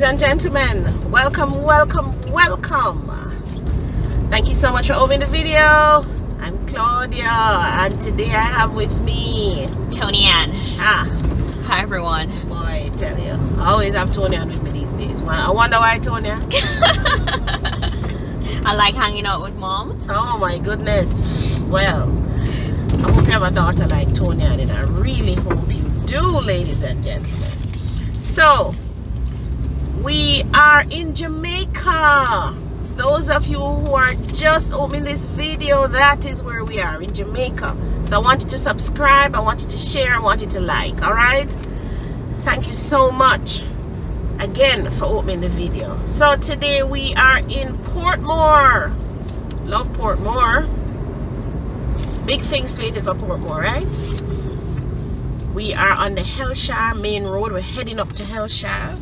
and gentlemen, welcome. Thank you so much for opening the video. I'm Claudia, and today I have with me Tony Ann. Hi everyone. Boy, I tell you, I always have Tony Ann with me these days. I wonder why, Tony. I like hanging out with mom. Oh my goodness. Well, I hope you have a daughter like Tony Ann, and I really hope you do, ladies and gentlemen. So we are in Jamaica. Those of you who are just opening this video, that is where we are, in Jamaica. So I want you to subscribe, I want you to share, I want you to like, all right? Thank you so much again for opening the video. So today we are in Portmore. Love Portmore. Big things slated for Portmore, right? We are on the Hellshire main road. We're heading up to Hellshire.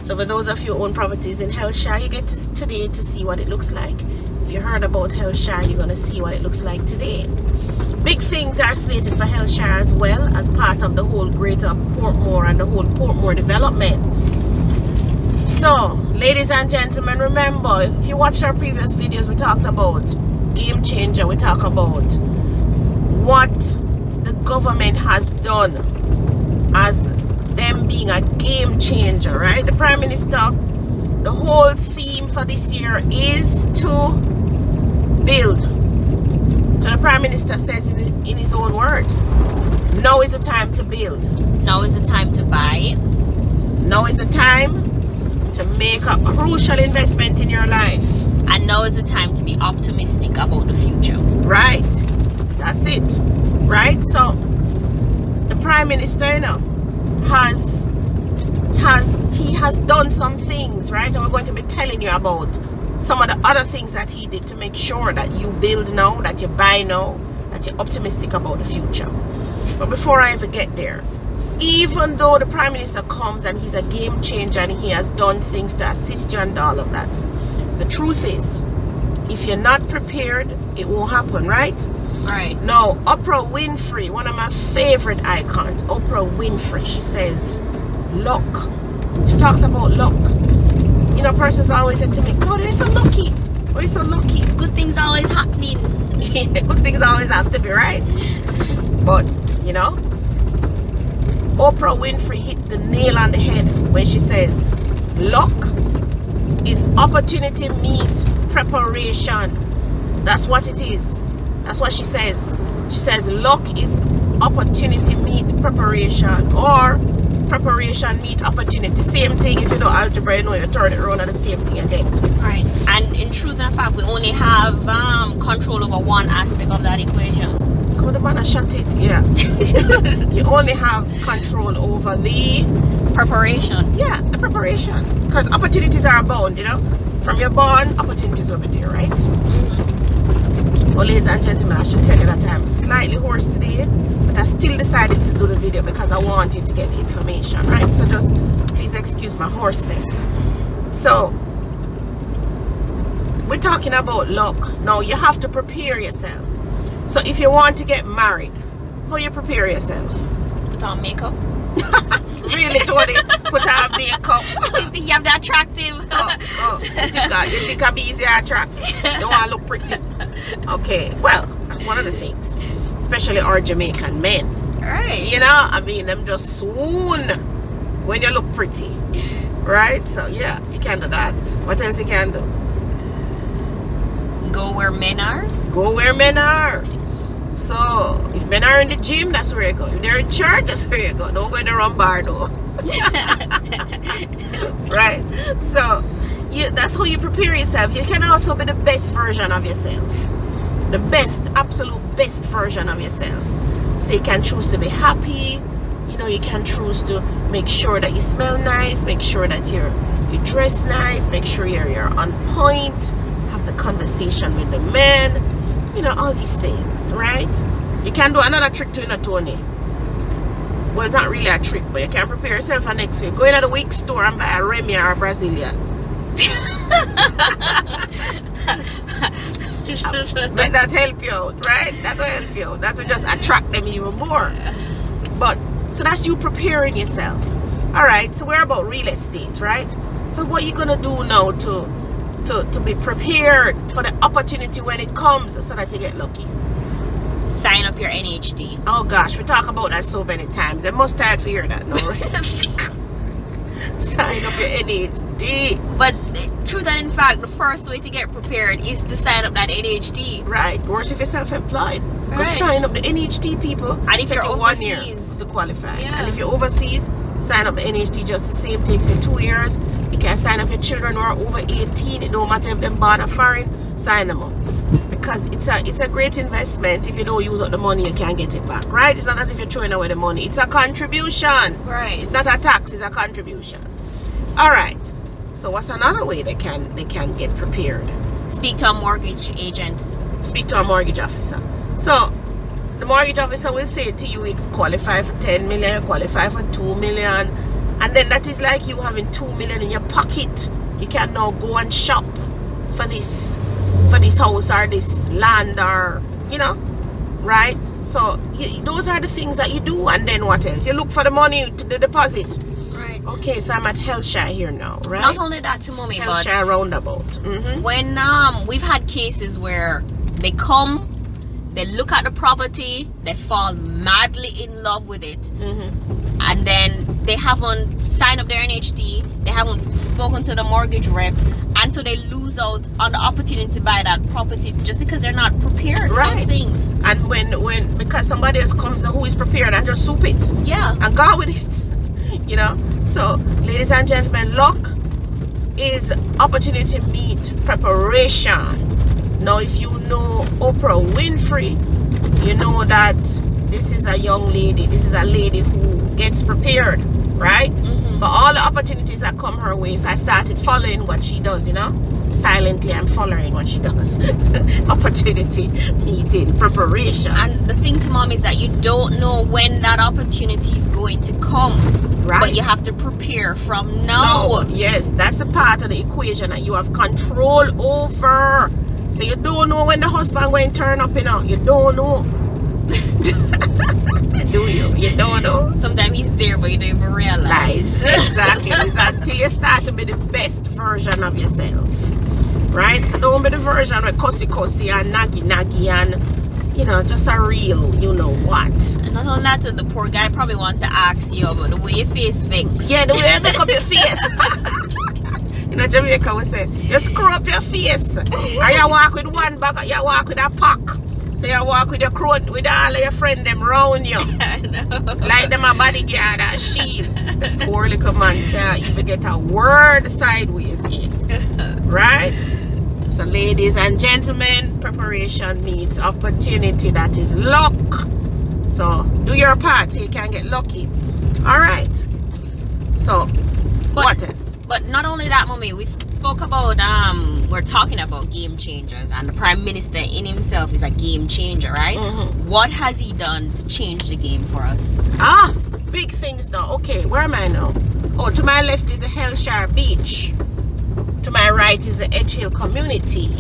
So for those of you who own properties in Hellshire, you get today to see what it looks like. If you heard about Hellshire, you're going to see what it looks like today. Big things are slated for Hellshire as well, as part of the whole greater Portmore and the whole Portmore development. So, ladies and gentlemen, remember, if you watched our previous videos, we talked about game changer. We talk about what the government has done as them being a game changer, right? The Prime Minister, the whole theme for this year is to build. So the Prime Minister says in his own words, now is the time to build. Now is the time to buy. Now is the time to make a crucial investment in your life. And now is the time to be optimistic about the future. Right. That's it. Right? So the Prime Minister, you know, he has done some things, right? And we're going to be telling you about some of the other things that he did to make sure that you build now, that you buy now, that you're optimistic about the future. But before I ever get there, even though the Prime Minister comes and he's a game changer and he has done things to assist you and all of that, the truth is, if you're not prepared, it won't happen, right? Right. Now, Oprah Winfrey, one of my favorite icons, Oprah Winfrey, she says, luck. She talks about luck. You know, persons always say to me, God, you're so lucky. Oh, you're so lucky. Good things always happening. Good things always have to be right. But, you know, Oprah Winfrey hit the nail on the head when she says, luck is opportunity meet preparation. That's what it is. That's what she says. She says luck is opportunity meet preparation, or preparation meet opportunity. Same thing. If you know algebra, you know you turn it around and the same thing again. Right. And in truth and fact, we only have control over one aspect of that equation. Go the man and shut it. Yeah. You only have control over the preparation. Yeah, the preparation. Because opportunities are abound, you know. From your born, opportunities over there, right? Well, ladies and gentlemen, I should tell you that I'm slightly hoarse today, but I still decided to do the video because I want you to get the information, right? So just please excuse my hoarseness. So we're talking about luck. Now you have to prepare yourself. So if you want to get married, how you prepare yourself? Put on makeup. Really, Tony? Put on makeup. You think you have that attractive? You think I'm easy to attract? You want to look pretty? Okay, well, that's one of the things. Especially our Jamaican men. Right. You know, I mean, them just swoon when you look pretty. Right? So, yeah, you can do that. What else you can do? Go where men are. Go where men are. So, if men are in the gym, that's where you go. If they're in church, that's where you go. Don't go in the wrong bar, though. Right? So, that's how you prepare yourself. You can also be the best version of yourself. The best, absolute best version of yourself. So, you can choose to be happy. You know, you can choose to make sure that you smell nice. Make sure that you dress nice. Make sure you're on point. Have the conversation with the men. You know, all these things, right? You can do another trick to, you know, Tony. Well, it's not really a trick, but you can prepare yourself for next week. Go into the wig store and buy a Remy or a Brazilian. Let that help you out, right? That will help you out. That will just attract them even more. But, so that's you preparing yourself. All right, so we're about real estate, right? So what are you gonna do now to be prepared for the opportunity when it comes, so that you get lucky? Sign up your NHD. Oh gosh, we talk about that so many times. I must tired to hear that. No. Sign up your NHD. But true that in fact, the first way to get prepared is to sign up that NHD. Right. Worse if you're self-employed. Go Right. sign up the NHD, people. And if Take you're you 1 year overseas, to qualify. Yeah. And if you're overseas, sign up the NHD just the same. Takes you 2 years. You can sign up your children who are over 18. It don't matter if they're born or foreign. Sign them up. Because it's a great investment. If you don't use up the money, you can't get it back. Right? It's not as if you're throwing away the money. It's a contribution. Right. It's not a tax, it's a contribution. Alright. So what's another way they can get prepared? speak to a mortgage agent. Speak to a mortgage officer. So the mortgage officer will say to you, you qualify for 10 million, you qualify for 2 million, and then that is like you having 2 million in your pocket. You can now go and shop for this house or this land, or you know, right? So those are the things that you do. And then what else? You look for the money to the deposit. Right. Okay, so I'm at Hellshire here now, right? Not only that, to mommy, but Hellshire roundabout. when we've had cases where they come, they look at the property, they fall madly in love with it, and then they haven't signed up their NHD, they haven't spoken to the mortgage rep, and so they lose out on the opportunity to buy that property just because they're not prepared for those things. And when because somebody else comes who is prepared and just soup it, Yeah. and go with it, you know. So ladies and gentlemen, luck is opportunity meet preparation. Now if you know Oprah Winfrey, you know that this is a young lady, this is a lady who gets prepared, right? For all the opportunities that come her way. So I started following what she does, you know. Silently I'm following what she does. Opportunity meeting preparation. And the thing to mom is that you don't know when that opportunity is going to come, Right. but you have to prepare from now. No, yes, that's a part of the equation that you have control over. So you don't know when the husband going to turn up, you know. You don't know. Do you? You don't know. Sometimes he's there, but you don't even realize. Exactly. It's until you start to be the best version of yourself. Right? So don't be the version with cussy and naggy and, you know, just a real, you know what. And not only that, the poor guy probably wants to ask you about the way your face vex. Yeah, the way you make up your face. You know, Jamaica will say, you screw up your face. Or you walk with one bag, or you walk with a pack. So you walk with your crowd, with all of your friends them round you. I know. Like them a bodyguard and shield. Poor little man can't even get a word sideways in. Right? So ladies and gentlemen, preparation meets opportunity. That is luck. So do your part so you can get lucky. Alright. So But not only that, mommy, we spoke about we're talking about game changers, and the Prime Minister in himself is a game changer, right? What has he done to change the game for us? Big things now. Okay, where am I now? Oh, to my left is the Hellshire Beach. To my right is the Edge Hill Community.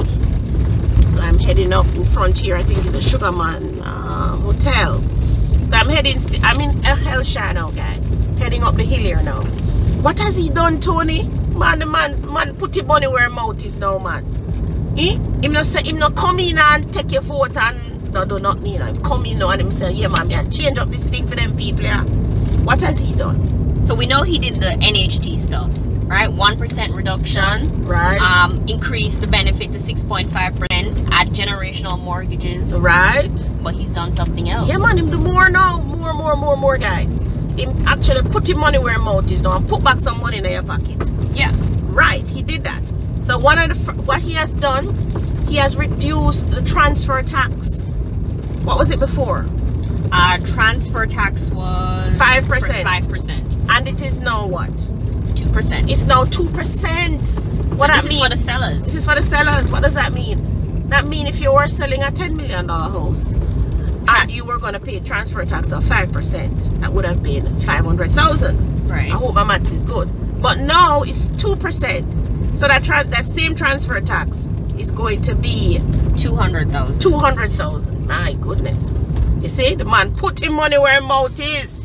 So I'm heading up in front here. I think it's a Sugarman Hotel. So I'm I'm in Hellshire now, guys. Heading up the hill here now. What has he done, Tony? Man, the man put his money where mouth is now, man. Him not come in and take your vote and no, do not mean him come in now and him say, yeah man, I change up this thing for them people, yeah. What has he done? So we know he did the NHT stuff, right? 1% reduction, right? Increase the benefit to 6.5%, add generational mortgages, right? But he's done something else. Yeah man, him do more now, more guys. Him actually put his money where mouth is now and put back some money in your pocket. Yeah, right, he did that. So one of the what he has done, he has reduced the transfer tax. What was it before? Transfer tax was 5%. 5%. And it is now what? 2%. It's now 2%. What that mean? This is for the sellers. This is for the sellers. What does that mean? That mean if you were selling a $10 million house and you were going to pay transfer tax of 5%, that would have been 500,000. Right. I hope my maths is good. But now it's 2%. So that same transfer tax is going to be 200,000. 200,000. My goodness. You see, the man put his money where his mouth is.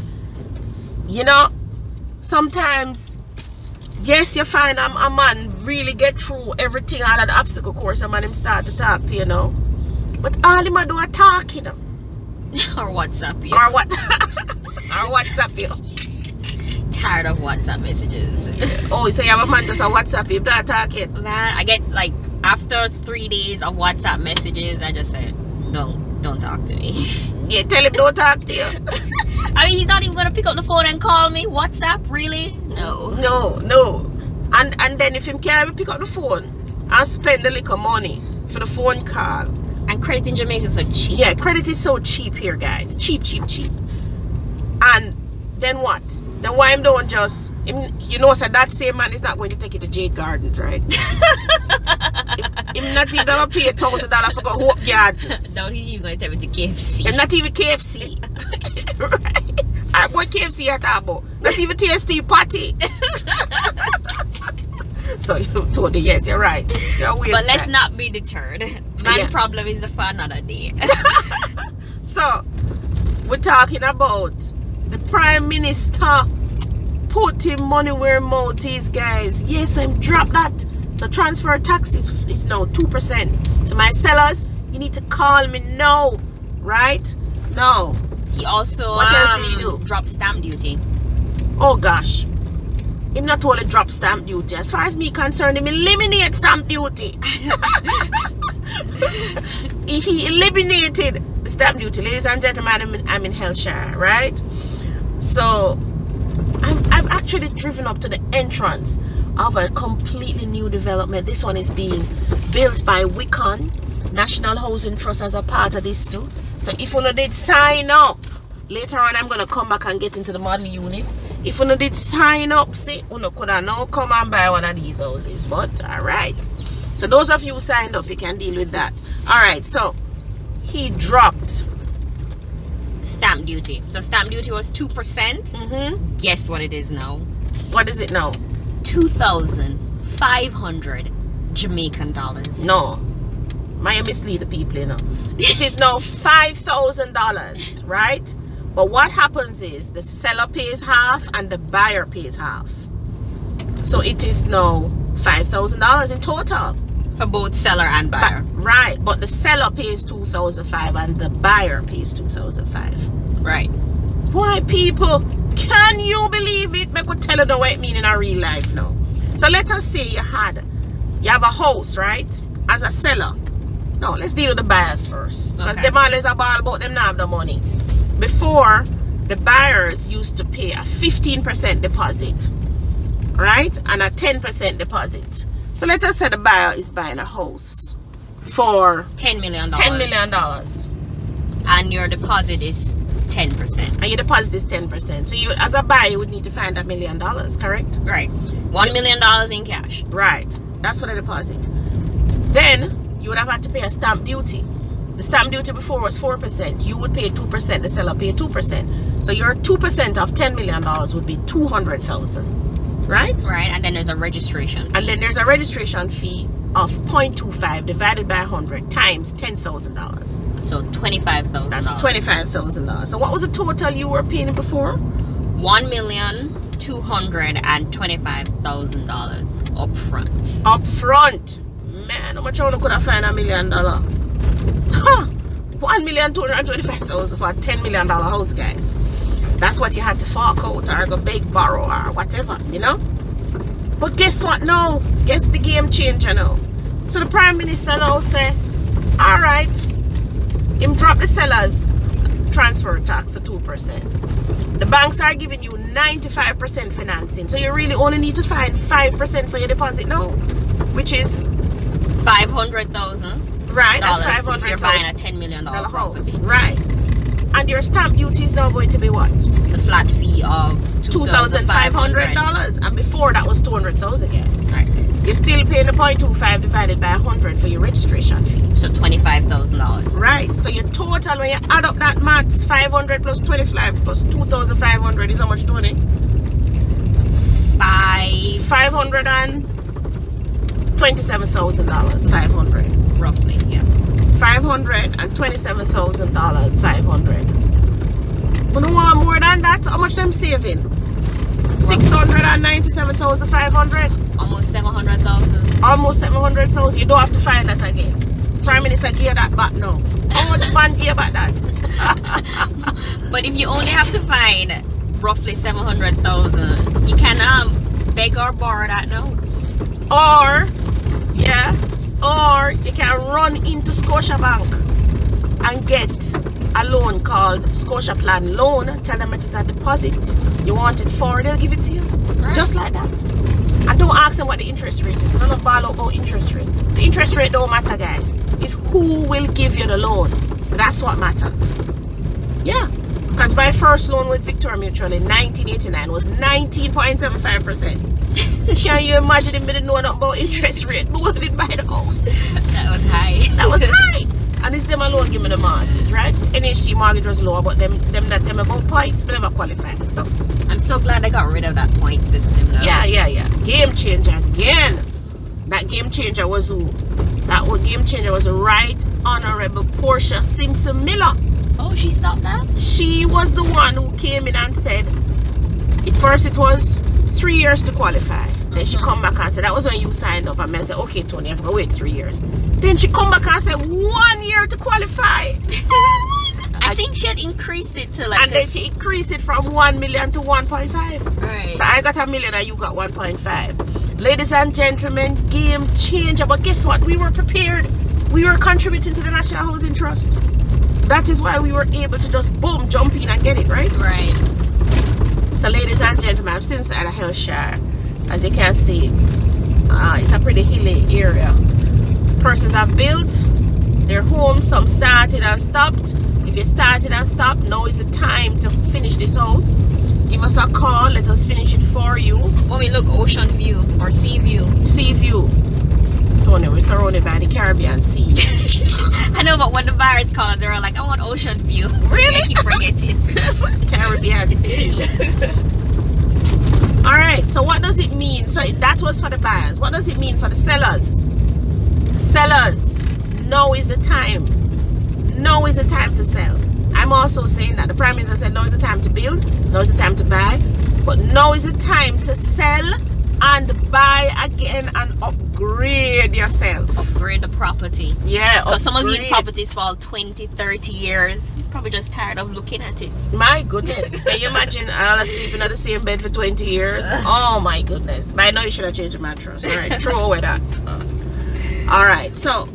You know, sometimes Yes, you find a man really get through everything, all of the obstacle course, and man him start to talk to you now. But all him a do a talk, you know. Or WhatsApp you. Or what? Or WhatsApp you. Tired of WhatsApp messages. Oh, so you have a man just a WhatsApp you, not talking. Man, I get like after 3 days of WhatsApp messages, I just said, don't talk to me. Yeah, tell him don't talk to you. I mean, he's not even gonna pick up the phone and call me. WhatsApp, really? No. No. And then if him can't even pick up the phone and spend the little money for the phone call. And credit in Jamaica is so cheap. Yeah, credit is so cheap here, guys. Cheap. And then what? Then why him don't just, you know, so that same man is not going to take you to Jade Gardens, right? Him not even gonna pay $1,000 for go Hope Gardens. No, he's even gonna take me to KFC. Him not even KFC. Right? And what KFC at about? Not even TST party. So you told me, yes, you're right. But let's not be deterred. Man problem is for another day. So we're talking about the Prime Minister putting money where mouth is, guys. Yes, I'm dropped that. So transfer tax is now 2%. So my sellers, you need to call me now, right? No. He also what else did he do? Drop stamp duty. Oh gosh. Him not only drop stamp duty. As far as me concerned, him eliminate stamp duty. He eliminated the stamp duty. Ladies and gentlemen, I'm in Hellshire, right? So I've actually driven up to the entrance of a completely new development. This one is being built by Wicon National Housing Trust as a part of this too. So if you did sign up, later on I'm going to come back and get into the model unit. If you did sign up, see, you could have now come and buy one of these houses. But alright, so those of you who signed up, you can deal with that. Alright, so he dropped stamp duty. So stamp duty was 2%. Guess what it is now? What is it now? 2,500 Jamaican dollars. No, I mislead the people, you know. It is now $5,000, right? But what happens is the seller pays half and the buyer pays half. So it is now $5,000 in total for both seller and buyer. Right, but the seller pays $2,500 and the buyer pays $2,500. Right. Why, people? Can you believe it? I could tell you what it means in our real life now. So let us say you have a house, right? As a seller. No, let's deal with the buyers first. Because them always a ball about them not have the money. Before, the buyers used to pay a 15% deposit, right? And a 10% deposit. So let us say the buyer is buying a house for $10 million. $10 million. And your deposit is 10%. And your deposit is 10%. So you, as a buyer, you would need to find $1 million, correct? Right. $1 million in cash. Right. That's what a deposit. Then you would have had to pay a stamp duty. The stamp duty before was 4%. You would pay 2%. The seller paid 2%. So your 2% of $10 million would be $200,000. Right? Right. And then there's a registration fee. And then there's a registration fee of 0.25 divided by 100 times $10,000. So $25,000. That's $25,000. So what was the total you were paying before? $1,225,000 up front. Up front. Man, how much I could have found $1 million? Huh. $1,225,000 for a $10 million house, guys. That's what you had to fork out or go beg, borrow or whatever, you know. But guess what now? Guess the game changer now. So the Prime Minister now say, alright, him drop the seller's transfer tax to 2%. The banks are giving you 95% financing. So you really only need to find 5% for your deposit now, which is $500,000. Right, that's $500,000. You're buying a $10 million house. Right. And your stamp duty is now going to be what? The flat fee of $2,500. And before that was $200,000, guys. Right. You're still paying the 0.25 divided by 100 for your registration fee. So $25,000. Right. So your total, when you add up that maths, 500 plus 25 plus 2,500 is how much, Tony? $527,000. 500. Roughly, yeah. $527,000. 500. But no want more than that. How much them saving? 697,500. Almost 700,000. Almost 700,000. You don't have to find that again. Prime Minister gave that back now. How much man gave back that? But if you only have to find roughly 700,000, you can beg or borrow that now. Or you can run into Scotiabank and get a loan called Scotia Plan Loan. Tell them it is a deposit. You want it for, they'll give it to you. Right. Just like that. And don't ask them what the interest rate is. None of ball about interest rate. The interest rate don't matter, guys. It's who will give you the loan. That's what matters. Yeah. Because my first loan with Victoria Mutual in 1989 was 19.75%. Can you imagine if we didn't know nothing about interest rate? We wouldn't buy the house. That was high. That was high. And it's them alone give me the mortgage, right? NHG mortgage was lower, but them that tell me about points, but never qualify. So I'm so glad they got rid of that point system now. Yeah. Game changer again. That game changer was who? That game changer was the Right Honorable Portia Simpson Miller. Oh, she stopped that? She was the one who came in and said, at first it was 3 years to qualify. Then she come back and said, that was when you signed up. And I said, okay, Tony, I have to wait 3 years. Then she come back and said, 1 year to qualify. I think she had increased it to like... And then she increased it from 1 million to 1.5. Right. So I got $1 million and you got 1.5. Ladies and gentlemen, game changer. But guess what? We were prepared. We were contributing to the National Housing Trust. That is why we were able to just boom, jump in and get it, right? Right. So ladies and gentlemen, I'm still inside of Hillshire. As you can see, it's a pretty hilly area. Persons have built their homes, some started and stopped. If you started and stopped, now is the time to finish this house. Give us a call, let us finish it for you. When we look ocean view or sea view. Sea view. Tony, we're surrounded by the Caribbean Sea. I know, but when the buyers call us, they're all like, I want ocean view. Really? I keep forgetting. Caribbean Sea. Alright, so what does it mean? So that was for the buyers. What does it mean for the sellers? Sellers, now is the time. Now is the time to sell. I'm also saying that the Prime Minister said now is the time to build, now is the time to buy, but now is the time to sell and buy again and upgrade yourself. Upgrade the property. Yeah, because some of you properties for 20, 30 years, you're probably just tired of looking at it. My goodness. Can you imagine all sleeping on the same bed for 20 years? Oh my goodness. By now you should have changed the mattress. Alright, throw away that. Alright, so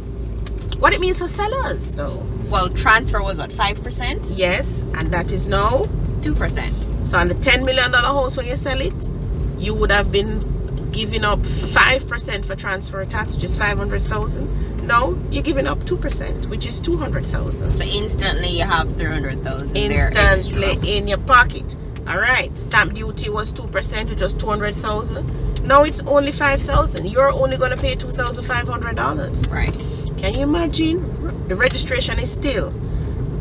what it means for sellers though? Well, transfer was what, 5%? Yes, and that is now 2%. So on the $10 million house when you sell it, you would have been giving up 5% for transfer tax, which is 500,000. Now you're giving up 2%, which is 200,000. So instantly you have 300,000 instantly in your pocket. All right, stamp duty was 2%, which was 200,000. Now it's only 5,000. You're only going to pay $2,500. Right. Can you imagine? The registration is still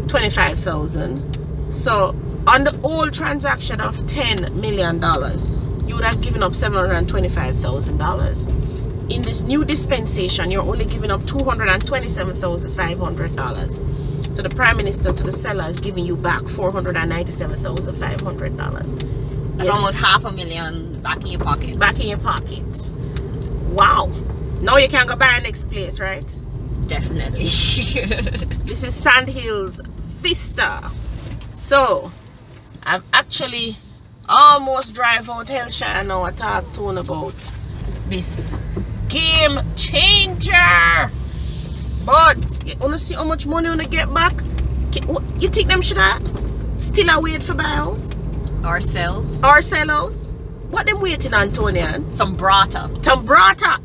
25,000. So on the old transaction of $10 million, you would have given up $725,000. In this new dispensation, you're only giving up $227,500. So the Prime Minister to the seller is giving you back $497,500. That's almost $500,000 back in your pocket. Back in your pocket. Wow. Now you can go buy next place, right? Definitely. This is Sandhills Vista. So I've actually almost drive out Hillshire now. I talk to him about this game changer. But you wanna see how much money you wanna get back? You think them should have still wait for buy house? Or sell? Or sell house? What them waiting on, Tony? Some brata. Some brata.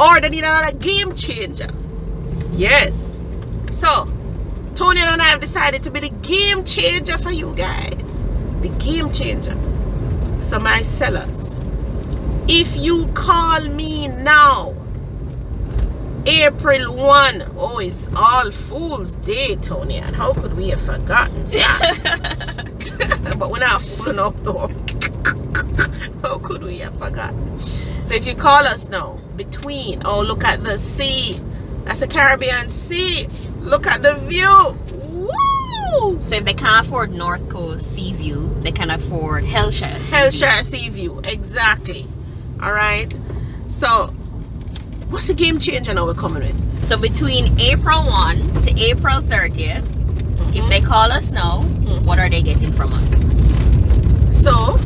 Or they need another game changer. Yes. So Tony and I have decided to be the game changer for you guys. The game changer. So my sellers, if you call me now, April 1, oh, it's All Fool's Day, Tony, and how could we have forgotten that? But we're not fooling up though. How could we have forgotten? So if you call us now, between, oh, look at the sea. That's the Caribbean Sea. Look at the view. Woo! Woo! So if they can't afford North Coast Seaview, they can afford Hellshire Seaview, exactly. All right. So what's the game changer now we're coming with? So between April 1 to April 30th, if they call us now, what are they getting from us? So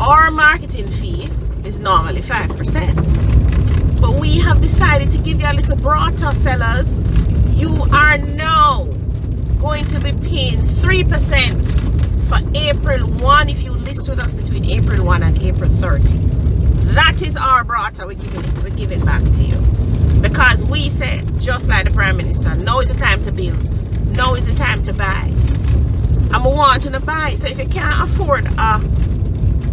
our marketing fee is normally 5%, but we have decided to give you a little barter, sellers. You are now going to be paying 3% for April 1 if you list with us between April 1 and April 30. That is our barter we're giving back to you, because we said, just like the Prime Minister, now is the time to build, now is the time to buy. I'm wanting to buy. So if you can't afford a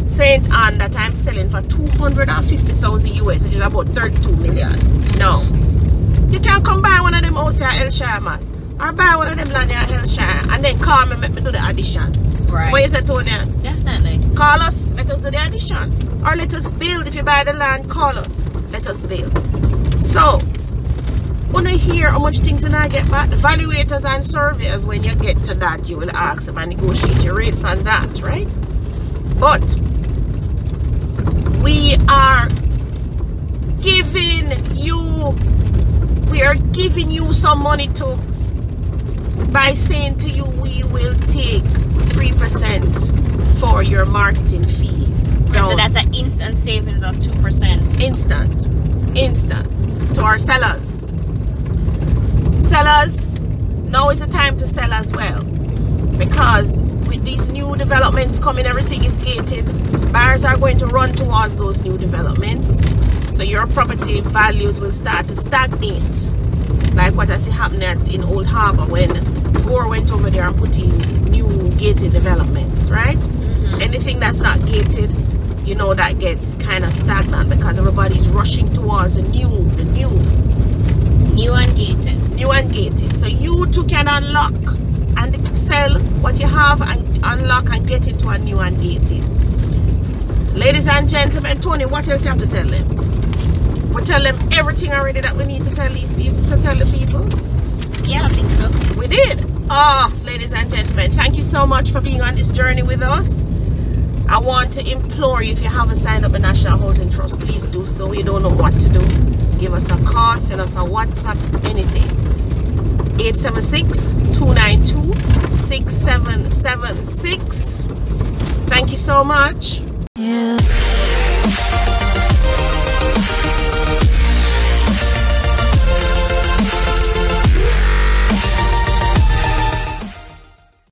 St. Anne that I'm selling for 250,000 US, which is about 32 million, no, you can come buy one of them house here at Hellshire, man, or buy one of them land here at Hellshire and then call me, make me do the addition. Right. What you say, Tonya? Definitely. Call us, let us do the addition, or let us build. If you buy the land, call us, let us build. So when you hear how much things I get back, the valuators and surveyors, when you get to that, you will ask them and negotiate your rates on that, right? But we are giving you some money to, by saying to you, we will take 3% for your marketing fee. So that's an instant savings of 2%. Instant to our sellers. Sellers, now is the time to sell as well, because with these new developments coming, everything is gated. Buyers are going to run towards those new developments, so your property values will start to stagnate, like what I see happening in Old Harbor when Gore went over there and put in new gated developments, right? Anything that's not gated, you know, that gets kind of stagnant because everybody's rushing towards the new and gated. So you too can unlock and sell what you have and unlock and get into a new and gated. Ladies and gentlemen, Tony, what else you have to tell them? We tell them everything already that we need to tell these people, to tell the people. Yeah, I think so. We did. Ladies and gentlemen, thank you so much for being on this journey with us. I want to implore you, if you haven't signed up the National Housing Trust, please do so. You don't know what to do, give us a call, send us a WhatsApp, anything. 876-292-6776. Thank you so much. Yeah.